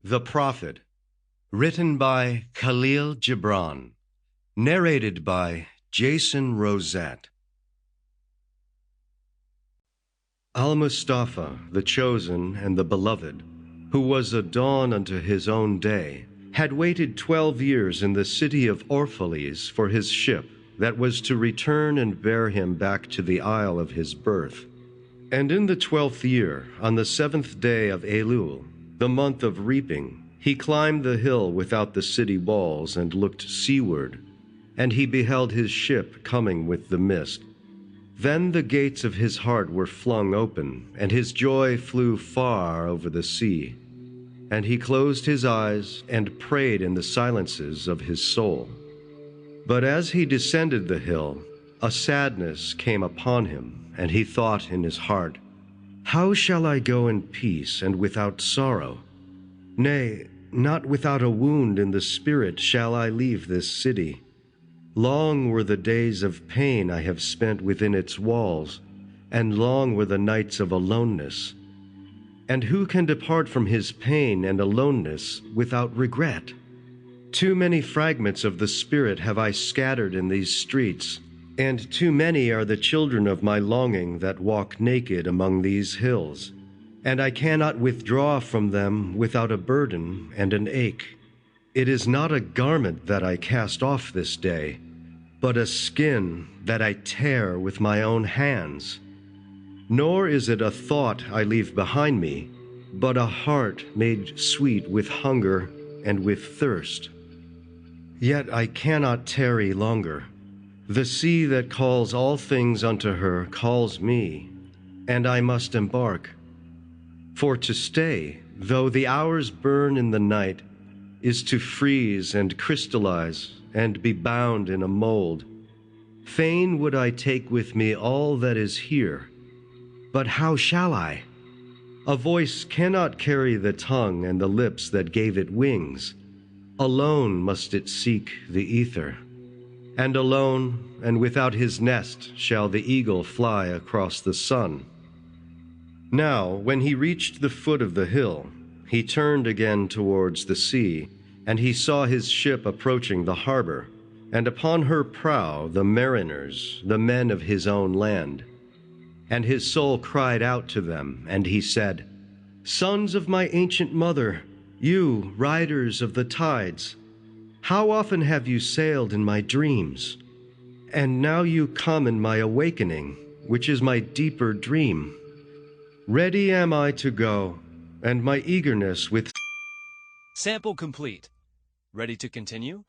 The Prophet, written by Khalil Gibran, narrated by Jason Rosette. Al-Mustafa, the chosen and the beloved, who was a dawn unto his own day, had waited 12 years in the city of Orphalese for his ship that was to return and bear him back to the isle of his birth. And in the 12th year, on the 7th day of Elul, the month of reaping, he climbed the hill without the city walls and looked seaward, and he beheld his ship coming with the mist. Then the gates of his heart were flung open, and his joy flew far over the sea. And he closed his eyes and prayed in the silences of his soul. But as he descended the hill, a sadness came upon him, and he thought in his heart, "How shall I go in peace and without sorrow? Nay, not without a wound in the spirit shall I leave this city. Long were the days of pain I have spent within its walls, and long were the nights of aloneness. And who can depart from his pain and aloneness without regret? Too many fragments of the spirit have I scattered in these streets, and too many are the children of my longing that walk naked among these hills, and I cannot withdraw from them without a burden and an ache. It is not a garment that I cast off this day, but a skin that I tear with my own hands. Nor is it a thought I leave behind me, but a heart made sweet with hunger and with thirst. Yet I cannot tarry longer. The sea that calls all things unto her calls me, and I must embark. For to stay, though the hours burn in the night, is to freeze and crystallize and be bound in a mold. Fain would I take with me all that is here, but how shall I? A voice cannot carry the tongue and the lips that gave it wings. Alone must it seek the ether. And alone and without his nest shall the eagle fly across the sun. Now, when he reached the foot of the hill, he turned again towards the sea, and he saw his ship approaching the harbor, and upon her prow the mariners, the men of his own land. And his soul cried out to them, and he said, "Sons of my ancient mother, you, riders of the tides, how often have you sailed in my dreams? And now you come in my awakening, which is my deeper dream. Ready am I to go, and my eagerness with..." Sample complete. Ready to continue?